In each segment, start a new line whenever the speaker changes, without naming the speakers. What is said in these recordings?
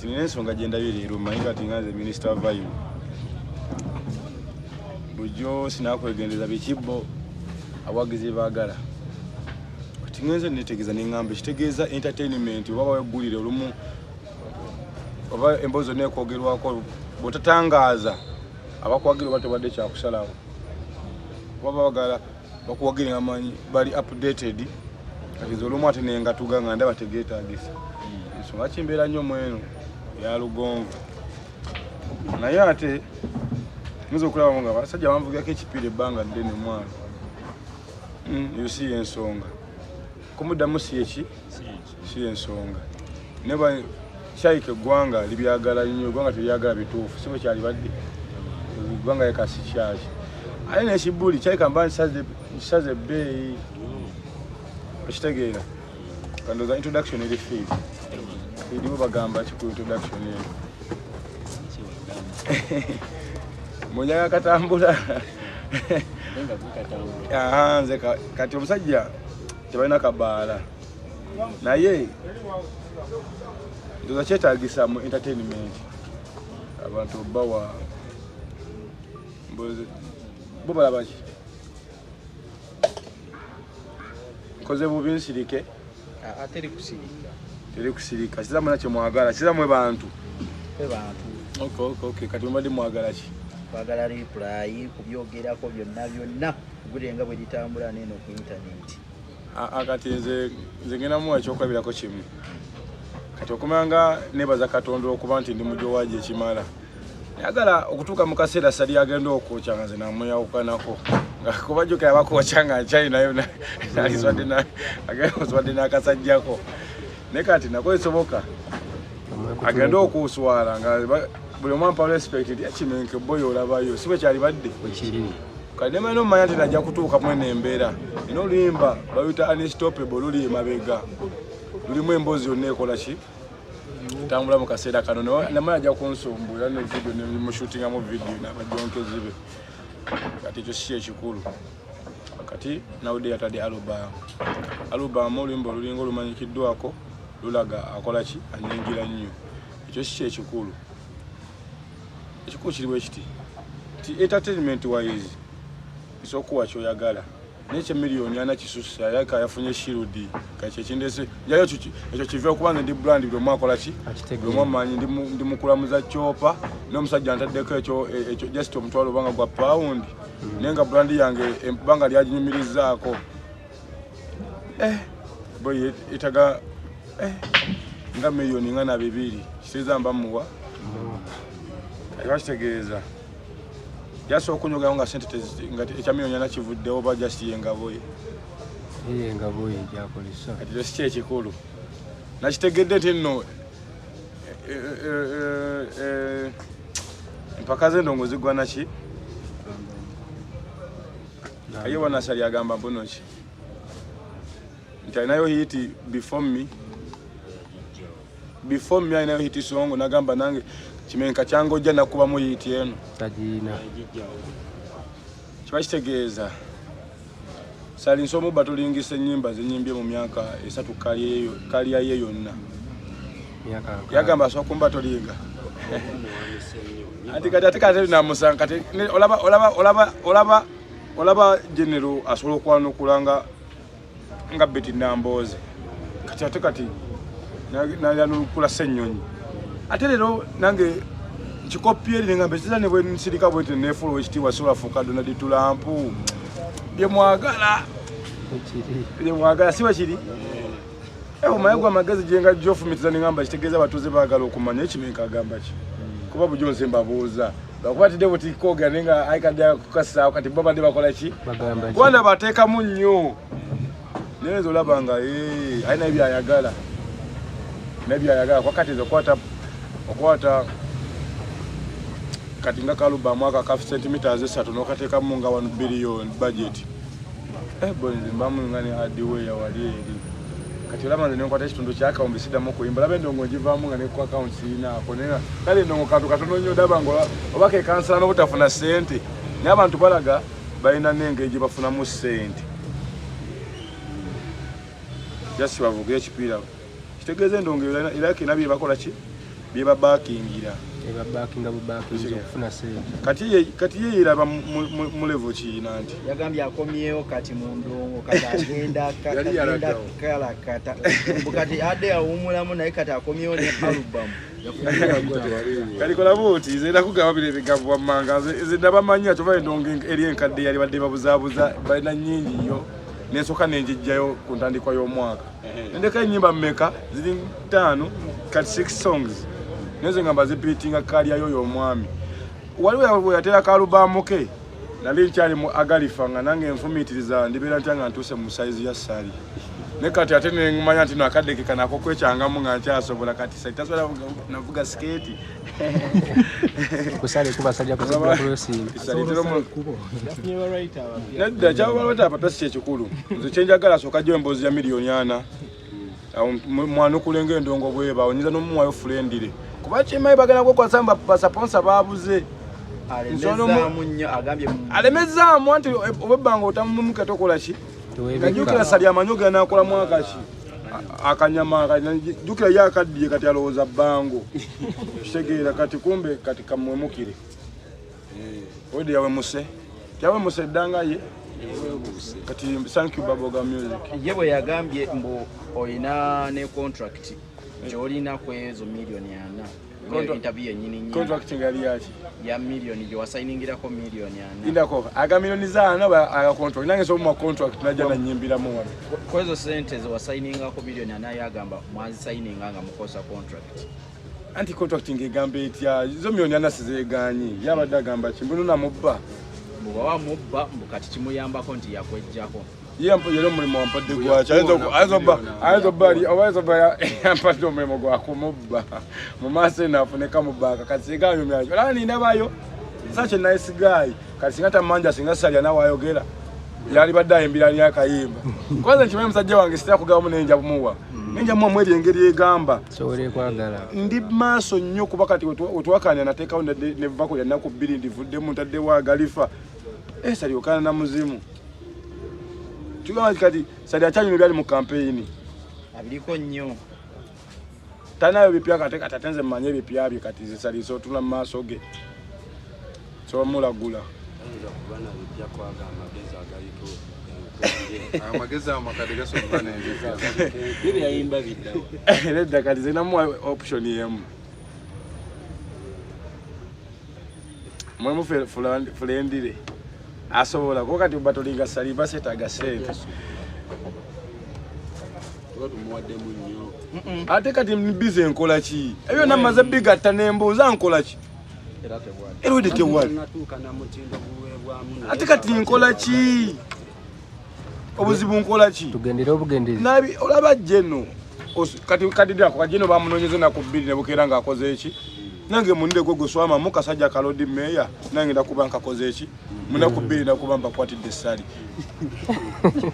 Tinina ensonga gye ndabye leero mmanyi kati nga nze Minister Vayo bulijjo sinakwegendeza bikibbo abawagizi baagala kati ngenze netegeeza neŋŋamba ekitegeeza entertainment oba baweggulire olumu oba emboozi zonna ekwogerwako bw'otatangaaza abakuwagira oba tebadde kyakusalawo oba baagala bakuwagire nga manyi bali updated kati nze olumu ate nengatuga nga ndaba tegeetaagisa ensonga kimbeera nnyo mweno ya Lugonvu naye ate nza okulaba nga abasajja banvugako ekipiira ebbanga ddene mwana yosi ensonga kumuddamu si eki si ensonga neba Shaike eggwanga libyagala nnyo eggwanga teryagala bituufu si bwe kyali badde eggwanga yekasi kyaki aye n'ekibuli Shaike mba nsaze ebbeeyi okitegeera kandoza introduction eri field edibo bagamba ki ku introduction eyo munyaga katambula nze kati omusajja tebalina kabaala naye ndoza kyetaagisa mu entertainment abantu bawa bo balaba ki koze bubi nsirike teri kusirika kizamu nakyo mwagala kizamu bantu okay kati mbadde mwagala ki
twagala reply kubyogerako byonna gulenga bwe litambula neno ku internet
kati nze ngenamu ekyokulabirako kimu kati okumanga nebaza Katonda okuba nti ndi mujowaji ekimala yagala okutuuka mu kaseera sali agenda okwoca nga nze namweyawukanako nga kubajjukira abakwoca nga China nalizwadde n'akasajjako naye kati nako esoboka agenda okuuswala nga buli omu ampa respect yakimenke boyo olabayo si bwe kyali badde kati nemanyi nomanya nti najja kutuuka mweno embeera ina oluyimba bayita unstoppable luli emabega lulimu emboozi yonna ekola ki tambula mu kaseera kano namanya ajja kunsumbuira nevidiyo nemushutingamu vidiyo n'abajonkezi be kati ekyo si ekikulu kati nawudde yatadde alubamu oluyimba olulinga olumanyikiddwako lulaga akola ki anyingira nnyo ekyo si ekikulu ekikulu kiri bwe kiti ti entertainment wise isokuwa kyoyagala n'ekyo miliyoni ana kisusa yaka yafunye shirudi kakye kindese yayo ekyo kive okubanza ndi brand bwe mwakola ki bwe mwamanyi ndi mukulamuza chopa n'omusajja ntaddeko ekyo just omutwalo banga gwa pound nenga brand yange banga lyajinyumirizaako boy itaga nga miliyoni nga na 2 kitiza mbamuwa ayashtegeza yaso okunyoga nga sente ngati ekyamiliyoni ana kivuddewo ba just yengaboye gyakolesa kati lesi ekikulu nakitegedde nti nno mpaka ze ndongo zigwa naki aye wanasali agamba mbono ki nti alinayo hiti before me alinayo hiti songo nagamba nange kimenka kyange ojja nakubamu hiti eno kiba kitegeeza sali nsomo batulingisa ennyimba zenyimbye mu myaka 3 kaliya ye yonna yagamba asooka kumba tolinga ati kati namusanga kati olaba genero asobola okwanukula nga Betty Nambooze kati nayanukula Ssennyonyi ate leero nange kikopye eri ngamba ekisa ne bwe nsirika bwe nefulo ekitiibwa sola fuka Donald Trump byemwagala siba kiri omayagwa amagezi gyenga gyofumitiza nengamba kitegeeza abatuuze baagala okumanya ekimenka agamba ki kuba bujo nze mbabuuza bakubatidde butikogera nenga aikadde kukasaawo kati bo badde bakola ki kubanda bateekamu nnyo naye nze olaba nga alina ebyayagala kwakatiza okwata kati nga kaluba mwaka ka centimeters 3 n'okateekamu nga 1 billion budget bonzi mbamu ngani adiwe ya wali eri kati olaba nze nenkwata ekitundu kyakawumbi siddamu okuyimba laba endongo ngivaamu nga ne ku account sirinaako naye kale endongo kantu katono nnyo ndaba nga oba kekansala n'obutafuna ssente naye abantu balaga balina n'engeri gye bafunamu ssente jasi bavuga ekipiira kitegeeza endongo iraki nabye bakola ki biba backingira
backinga kufuna sente
kati ye iraba mu level ki nanti
yagambye akomyewo kati mu ndongo kati agenda kala kata bukati ade awumulamu naye kati akomyewo ne album
kali kola buti zenda kugaba bile bigavu wamanga zenda bamanya tova endongo eri enkadde yali badde babuzabuza balina nyingi yo nesoka nenjijjayo ku ntandikwa y'omwaka ndeka enyimba mmeka ziri 5 kati 6 songs nezo ngamba zipitinga kali yayo y'omwami waliwo yatera kalubamu ke nali nkyali mu agalifanga nange enfumitiriza ndibera ntanga ntuse mu size ya sali ne kati ate nengumanya nti no akadde kanako kwecyangamu nga nkyasobola kati saitasobola navuga skate
kusale kuba sajja kuzibwa crossing
nedda kyaba wata apatasi kyekikulu nze kyenjagala soka jo embozi ya milioni 4 mwana okulenga endongo bweba onyiza n'omuwayo friendire kuba kimayi bagala kwasamba pasaponsa babuze alemezaamu anti obebbanga otamumuke tokola ki kajukira sali amanyoga nakola mwaka ki akanyama jukira yakaddiye kati alowooza bbango kitegeera kati kumbe kati kamwemukire odi yawe muse eddanga ye kati thank you Baboga Music
ye bwe yagambye mbu olina ne contract gy'olina ku ezo milioni 4 interview nyinyi
contract ngali yaki
ya milioni gye wasayiningirako milioni 4
indako aga milioni zaana aga contract nange so mu contract najja nanyimbiramu wano
kwezo sente zo wasayiningako milioni 4 yagamba mwazisayininga nga mukosa contract
anti contract ngegambe etya zo milioni 4 sizeganyi yabadde agamba kimbunu na mubba
mubawa mubba mbukati kimuyambako nti yakwejjako
yampo yero mulimo wampadde gwacha azoba yampadde omulimo gwako mubba mu maaso nafuneka mubaka kasigayo myajo lani nabayo such a nice guy kasingata manja singa salya na wayogera yali badda embirani yakayimba kwanza nchimwe musajja wange sitya kugawa munenja bumuwa nenja mu mwezi engeri egamba
sowore kwagala
ndi maaso nnyo kuba kati otwakanya nateekawo ne vako ya naku 2 ndivudde mu ntadde wa galifa sali okana na muzimu tugawa kati sali achanyi byali mu campaign
abiliko nnyo
tanayo bipya kate katatenze manye bipya bye kati sali so tuna maaso ge so mulagula
kubana bipya kwaga amageza agalito amageza amakade gasobana enziza bibi yayimba bidawo
nedda kati zina mu option yemu mwe fulendire asobola ko kati batolinga sali baseta gasente
tumuwadde munyo
ate kati mbize enkola ki ebyo namaze bigatta nembuuza nkola ki era tewali ate kati nkola ki obuzibu nkola ki
tugendera obugendezi
nabi olaba jeno kati dyako kajeno bamunonyeze na ku 2 ne bukera nga akoze eki nange munde gwo guswama mukasajja kalodi meya nange ndakuba nkakoze eki muna ku 2 ndakuba mbakwatidde sali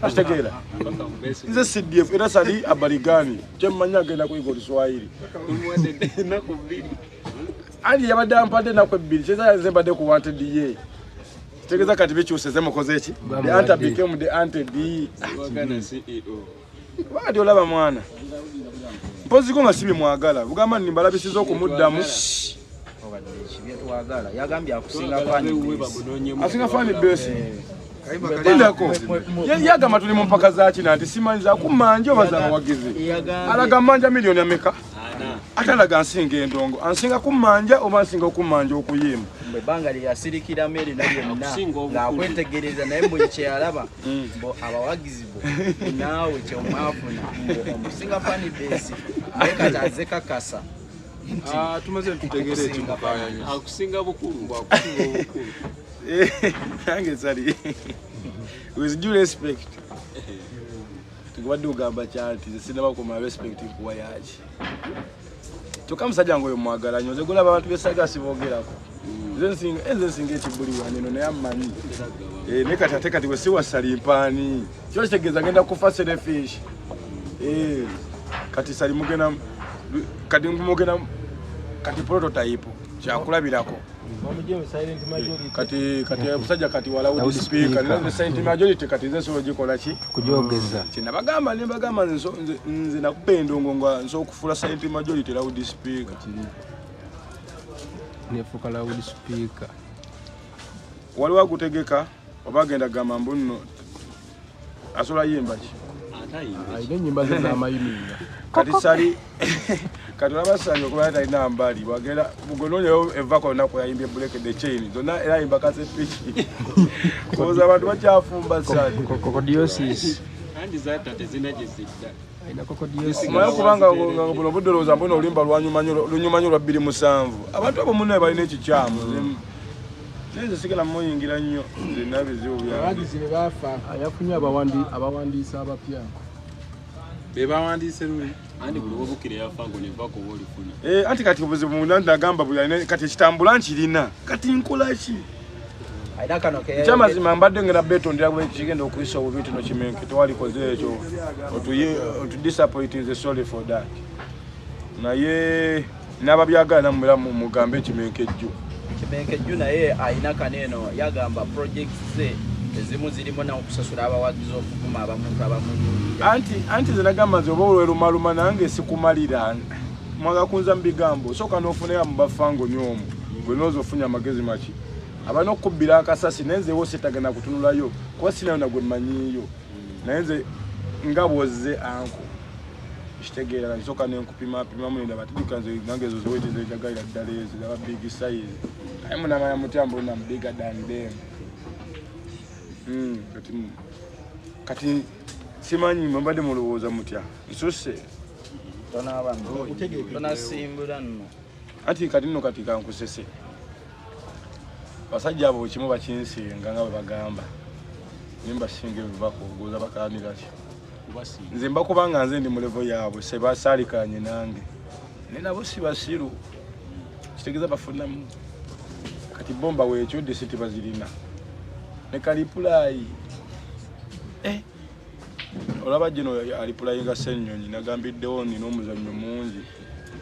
ashtegera nze CDF era sali abaligani kyemmanya agenda kuyiga Oluswahili
na ku 2
andi yabadde ampade na ku 2 kyeza nze mbadde ku wanted ye tegeza kati bikyuseze mukoze eki the anta became the ante d
wagana CEO
wadi olaba mwana mpozi ko ngasibi mwagala bugamba nimbalabisiza okumuddamu
obadde kibye twagala yagambye akusinga fani
asinga fani base indako yagamba tuli mu mpaka za kina nti simanyiza kumanje obaza abawagizi alaga manja milioni ameka atalaga nsinga endongo ansinga kumanja oba nsinga okumanja okuyimba
banga lyasirikira meri nalyo ng'akwetegereza naye mbu kyeyalaba mbu abawagizi bo naawe kyomwafuna omusinga fani base naye kati aze kakasa
tumaze tutegere ekimukayanya akusinga bukulu
nange sali with due respect tukubadde ugamba kyati sinabakoma respect kuwa yaki tukamusajja ngoyo mwagala nyo nze golaba abantu besaga sibogerako nze nsinga ekibuli waneno naye amanyi ne kati ate kati wesiwa sali mpaani kyo kitegeeza genda kufa selfish kati sali mugenda kati prototype kyakulabirako kati musajja kati wa loudspeaker ne silent majority kati nze so gikola ki
kujogeza
kina bagamba nze nakupenda ngongwa nso okufula silent majority loudspeaker
nefuka loudspeaker
waliwo agutegeka obagenda gamba mbuno asola yimba ki
aine nyimba za mayiminga
kati sali kati abasanga kuba talina mbali bagenda bugononyeyo evako nako yayimbye break the chain zonna era yimba kase pitch koza abantu bachafumba sali
cocodiosis
andi zata tezinajizidda
ina cocodiosis
maya kubanga buno budoloza mbono olimba lunyumanyo lwa 27 abantu abo munne balina ekikyamu neze sikala muyingira nnyo zinabizibu bya
abagizi bebafa ayafunye abawandiisa abapya
bebawandiise luyi
andi bulobo bukire yafango ne vako wolifuna
anti kati obuzibu munna ndagamba buli kati ekitambula nkirina kati nkola ki
aina kano ke
kyamazima mbadde ngera betondera bwe kigenda okuyisa obubintu no kimenke tewalikoze ekyo otudisappointing sorry for that naye n'ababyagala namwera mugambe ekimenke ejjo
kimenke ejjo naye aina kaneno yagamba projects ze ezimu zirimo na okusasula abawagizi okuvuma abamuntu abamuntu
anti zinagamba nze oba olwerumaluma nange sikumalira mwagakunza mubigambo soka n'ofunira mu bafango nyomu gwe nooza ofunye amagezi maki abana okubbira akasasi naye nzewo sitagana kutunulayo kuba sinayo nagwe mmanyiiyo naye nze nga bwozze anko kitegeera nsoka nenkupimapimamu nenda batijuka nze nange ezo zewete zejagalira ddala ezo zaba big size aye munamanya mutyambo na bigger than them kati simanyi mbadde mulowooza mutya nsose
tonasimbula nno
anti kati nno kati kankusese basajja abo kimu bakinsinga nga bwe bagamba nimba singa ebivako ogoza bakaanira ki nze mbakubanga nze ndi mu levo yaabwe sebasaalikanye nange naye nabo si basiru kitegeeza bafunamu kati bomba weekyodde si tebazirina ne kalipulayi olaba gino alipulayi nga Ssennyonyi nagambiddewo nina omuzannyo mungi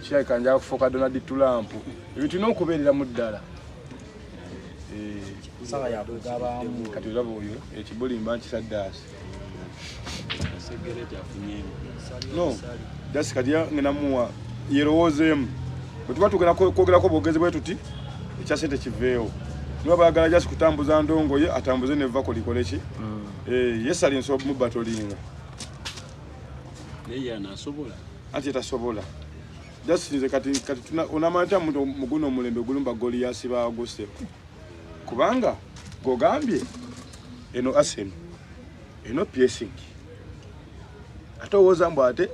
kirabika nja kufuuka Donald Trump ebyo tulina okubeerera mu ddala kati olaba oyo ekibulimba nkisaddaasi no jasi kati ngenamuwa yerowoozeemu bwe tuba tugenda kwogerako bwogezi bwe tuti ekyasente kiveewo niba bayagala jasi kutambuza ndongoye atambuze nevako likole ki yesali nsoba mu batolinga
naye anasobola
anti etasobola jasi nze kati onamanya muntu muguno omulembe gulumba Goliath baaguse kubanga gogambye eno Arsenal eno piercing atowooza mbu ate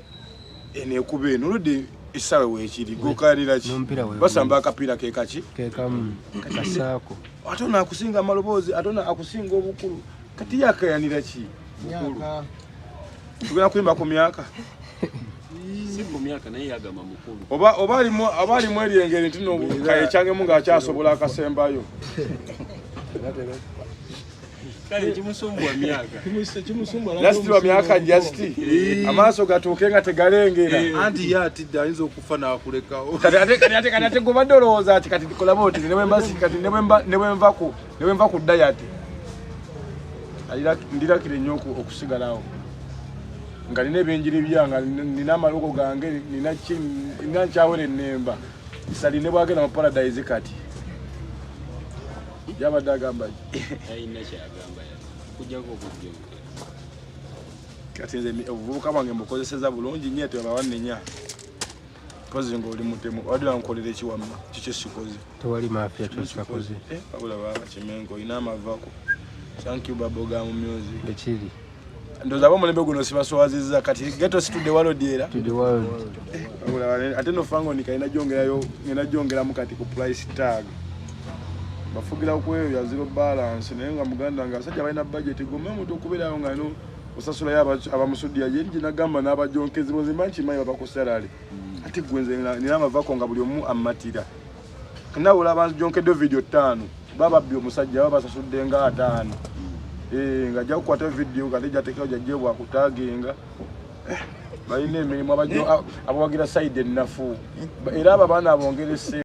enekuba eno oludde essaawe weekiri gokanira ki basamba akapiira kekaki
kasaako
ate ono akusinga amaloboozi ate ono akusinga obukulu kati yakayanira ki bukulu tugenda kuyimba ku myaka
si ku myaka naye yagamba mukulu
oba alimu eryengeri nti no kayekyangemu ng'akyasobola akasembayo
kale kimusumbwa myaka
nasitibwa myaka jasti amaaso gatuuke nga tegalengera
anti ye atidde ayinza okufa n'akulekawo
kati ate gobadde olowooza ati kati kolaba oti ne bwenva ku dayati ndirakire nnyo okusigalawo nga nina ebyenjiri byange nina amalogo gange nina nkyawera ennemba saline bwagenda mu paradise kati yabadde agamba
ayina kyagamba kujjako okujja
kati nze obuvubuka bwange mbukozeseza bulungi nnyo tebawanenya pozi ng'oli mutemu wadde wankolera ekiwamma kikyo sikoze
tewali mafia kyosikakoze
wabula baba kimengo olina amavako thank you Bubblegum Music
ekiri
ndoza abo mulembe guno sibaswazizza kati geto situde walodiera ate nofango nikaina jongeramu kati ku price tag bafugira kweyo ya zero balance naye nga muganda nga abasajja balina budget gome omuntu okubeerawo nga no osasula yaba abamusuddi yajenji nagamba n'abajonkezi bozimba nkimanyi baba ku salary ate gwenze nina amavako nga buli omu amatira nawe olaba jonkedde video 5 baba bbi omusajja baba basasudde nga 5 nga ajja kukwata video kati jateekeo jajjebwa kutaginga balina emirimu abawagira side ennafu era abo abaana abongerese